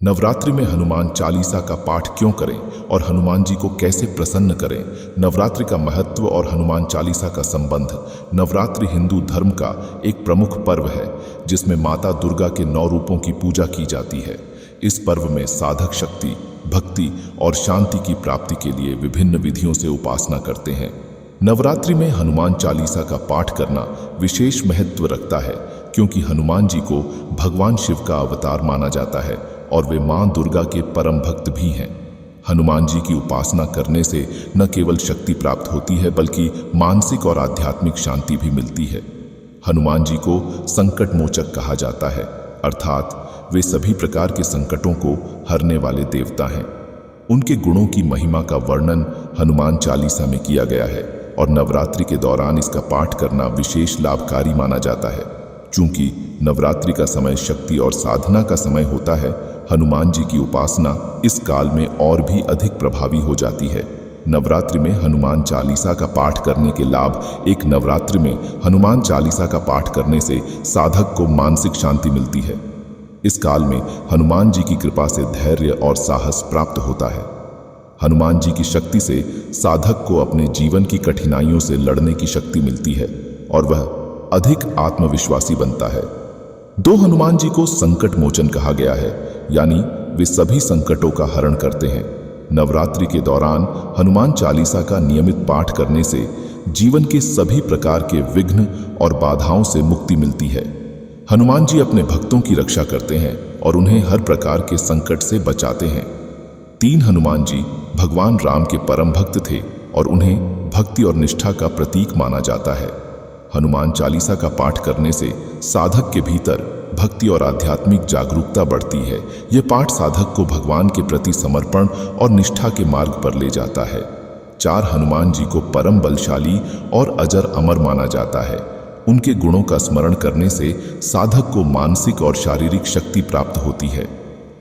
नवरात्रि में हनुमान चालीसा का पाठ क्यों करें और हनुमान जी को कैसे प्रसन्न करें। नवरात्रि का महत्व और हनुमान चालीसा का संबंध। नवरात्रि हिंदू धर्म का एक प्रमुख पर्व है जिसमें माता दुर्गा के 9 रूपों की पूजा की जाती है। इस पर्व में साधक शक्ति, भक्ति और शांति की प्राप्ति के लिए विभिन्न विधियों से उपासना करते हैं। नवरात्रि में हनुमान चालीसा का पाठ करना विशेष महत्व रखता है क्योंकि हनुमान जी को भगवान शिव का अवतार माना जाता है और वे मां दुर्गा के परम भक्त भी हैं। हनुमान जी की उपासना करने से न केवल शक्ति प्राप्त होती है बल्कि मानसिक और आध्यात्मिक शांति भी मिलती है। हनुमान जी को संकट मोचक कहा जाता है, अर्थात वे सभी प्रकार के संकटों को हरने वाले देवता हैं। उनके गुणों की महिमा का वर्णन हनुमान चालीसा में किया गया है और नवरात्रि के दौरान इसका पाठ करना विशेष लाभकारी माना जाता है। चूंकि नवरात्रि का समय शक्ति और साधना का समय होता है, हनुमान जी की उपासना इस काल में और भी अधिक प्रभावी हो जाती है। नवरात्रि में हनुमान चालीसा का पाठ करने के लाभ। एक नवरात्रि में हनुमान चालीसा का पाठ करने से साधक को मानसिक शांति मिलती है। इस काल में हनुमान जी की कृपा से धैर्य और साहस प्राप्त होता है। हनुमान जी की शक्ति से साधक को अपने जीवन की कठिनाइयों से लड़ने की शक्ति मिलती है और वह अधिक आत्मविश्वासी बनता है। हनुमान जी को संकट मोचन कहा गया है, यानी वे सभी संकटों का हरण करते हैं। नवरात्रि के दौरान हनुमान चालीसा का नियमित पाठ करने से जीवन के सभी प्रकार के विघ्न और बाधाओं से मुक्ति मिलती है। हनुमान जी अपने भक्तों की रक्षा करते हैं और उन्हें हर प्रकार के संकट से बचाते हैं। 3 हनुमान जी भगवान राम के परम भक्त थे और उन्हें भक्ति और निष्ठा का प्रतीक माना जाता है। हनुमान चालीसा का पाठ करने से साधक के भीतर भक्ति और आध्यात्मिक जागरूकता बढ़ती है। यह पाठ साधक को भगवान के प्रति समर्पण और निष्ठा के मार्ग पर ले जाता है। 4 हनुमान जी को परम बलशाली और अजर अमर माना जाता है। उनके गुणों का स्मरण करने से साधक को मानसिक और शारीरिक शक्ति प्राप्त होती है।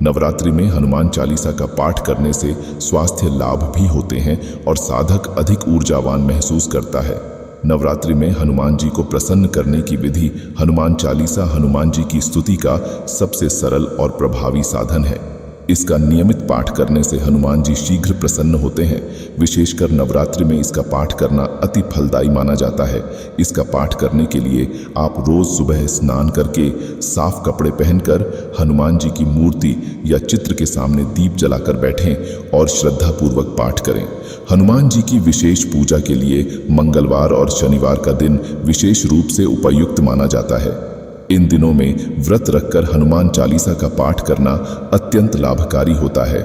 नवरात्रि में हनुमान चालीसा का पाठ करने से स्वास्थ्य लाभ भी होते हैं और साधक अधिक ऊर्जावान महसूस करता है। नवरात्रि में हनुमान जी को प्रसन्न करने की विधि। हनुमान चालीसा हनुमान जी की स्तुति का सबसे सरल और प्रभावी साधन है। इसका नियमित पाठ करने से हनुमान जी शीघ्र प्रसन्न होते हैं। विशेषकर नवरात्रि में इसका पाठ करना अति फलदायी माना जाता है। इसका पाठ करने के लिए आप रोज सुबह स्नान करके साफ कपड़े पहनकर हनुमान जी की मूर्ति या चित्र के सामने दीप जलाकर बैठें और श्रद्धापूर्वक पाठ करें। हनुमान जी की विशेष पूजा के लिए मंगलवार और शनिवार का दिन विशेष रूप से उपयुक्त माना जाता है। इन दिनों में व्रत रखकर हनुमान चालीसा का पाठ करना अत्यंत लाभकारी होता है।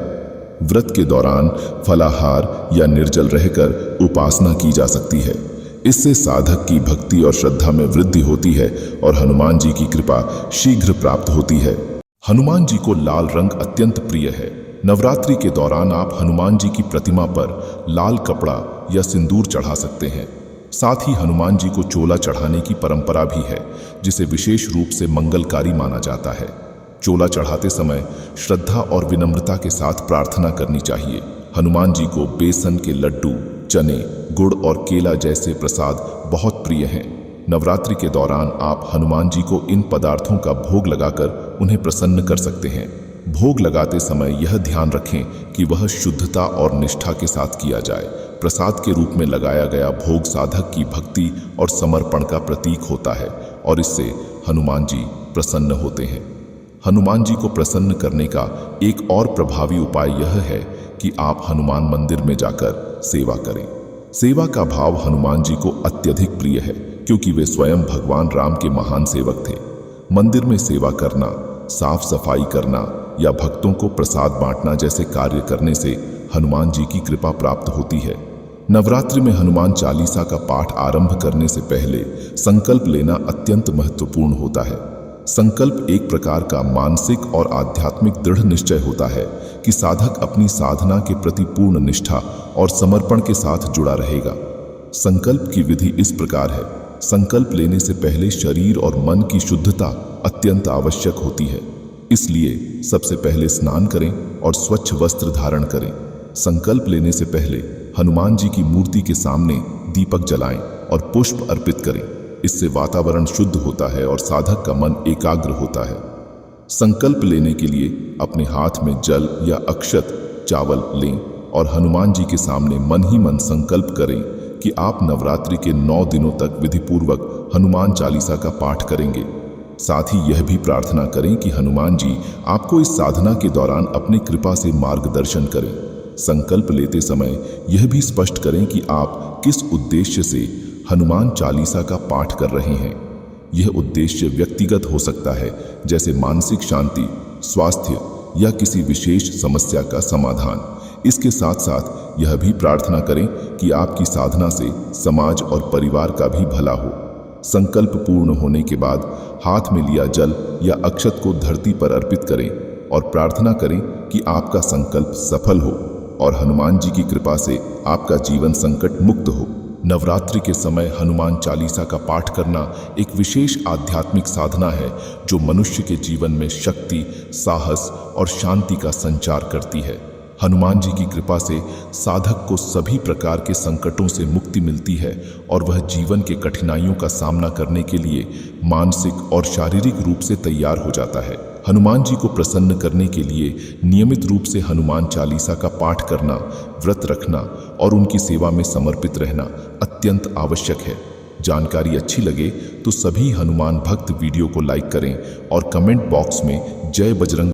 व्रत के दौरान फलाहार या निर्जल रहकर उपासना की जा सकती है। इससे साधक की भक्ति और श्रद्धा में वृद्धि होती है और हनुमान जी की कृपा शीघ्र प्राप्त होती है। हनुमान जी को लाल रंग अत्यंत प्रिय है। नवरात्रि के दौरान आप हनुमान जी की प्रतिमा पर लाल कपड़ा या सिंदूर चढ़ा सकते हैं। साथ ही हनुमान जी को चोला चढ़ाने की परंपरा भी है, जिसे विशेष रूप से मंगलकारी माना जाता है। चोला चढ़ाते समय श्रद्धा और विनम्रता के साथ प्रार्थना करनी चाहिए। हनुमान जी को बेसन के लड्डू, चने, गुड़ और केला जैसे प्रसाद बहुत प्रिय हैं। नवरात्रि के दौरान आप हनुमान जी को इन पदार्थों का भोग लगाकर उन्हें प्रसन्न कर सकते हैं। भोग लगाते समय यह ध्यान रखें कि वह शुद्धता और निष्ठा के साथ किया जाए। प्रसाद के रूप में लगाया गया भोग साधक की भक्ति और समर्पण का प्रतीक होता है और इससे हनुमान जी प्रसन्न होते हैं। हनुमान जी को प्रसन्न करने का एक और प्रभावी उपाय यह है कि आप हनुमान मंदिर में जाकर सेवा करें। सेवा का भाव हनुमान जी को अत्यधिक प्रिय है क्योंकि वे स्वयं भगवान राम के महान सेवक थे। मंदिर में सेवा करना, साफ सफाई करना या भक्तों को प्रसाद बांटना जैसे कार्य करने से हनुमान जी की कृपा प्राप्त होती है। नवरात्रि में हनुमान चालीसा का पाठ आरंभ करने से पहले संकल्प लेना अत्यंत महत्वपूर्ण होता है। संकल्प एक प्रकार का मानसिक और आध्यात्मिक दृढ़ निश्चय होता है कि साधक अपनी साधना के प्रति पूर्ण निष्ठा और समर्पण के साथ जुड़ा रहेगा। संकल्प की विधि इस प्रकार है। संकल्प लेने से पहले शरीर और मन की शुद्धता अत्यंत आवश्यक होती है। इसलिए सबसे पहले स्नान करें और स्वच्छ वस्त्र धारण करें। संकल्प लेने से पहले हनुमान जी की मूर्ति के सामने दीपक जलाएं और पुष्प अर्पित करें। इससे वातावरण शुद्ध होता है और साधक का मन एकाग्र होता है। संकल्प लेने के लिए अपने हाथ में जल या अक्षत चावल लें और हनुमान जी के सामने मन ही मन संकल्प करें कि आप नवरात्रि के 9 दिनों तक विधिपूर्वक हनुमान चालीसा का पाठ करेंगे। साथ ही यह भी प्रार्थना करें कि हनुमान जी आपको इस साधना के दौरान अपनी कृपा से मार्गदर्शन करें। संकल्प लेते समय यह भी स्पष्ट करें कि आप किस उद्देश्य से हनुमान चालीसा का पाठ कर रहे हैं। यह उद्देश्य व्यक्तिगत हो सकता है, जैसे मानसिक शांति, स्वास्थ्य या किसी विशेष समस्या का समाधान। इसके साथ साथ यह भी प्रार्थना करें कि आपकी साधना से समाज और परिवार का भी भला हो। संकल्प पूर्ण होने के बाद हाथ में लिया जल या अक्षत को धरती पर अर्पित करें और प्रार्थना करें कि आपका संकल्प सफल हो और हनुमान जी की कृपा से आपका जीवन संकट मुक्त हो। नवरात्रि के समय हनुमान चालीसा का पाठ करना एक विशेष आध्यात्मिक साधना है जो मनुष्य के जीवन में शक्ति, साहस और शांति का संचार करती है। हनुमान जी की कृपा से साधक को सभी प्रकार के संकटों से मुक्ति मिलती है और वह जीवन के कठिनाइयों का सामना करने के लिए मानसिक और शारीरिक रूप से तैयार हो जाता है। हनुमान जी को प्रसन्न करने के लिए नियमित रूप से हनुमान चालीसा का पाठ करना, व्रत रखना और उनकी सेवा में समर्पित रहना अत्यंत आवश्यक है। जानकारी अच्छी लगे तो सभी हनुमान भक्त वीडियो को लाइक करें और कमेंट बॉक्स में जय बजरंग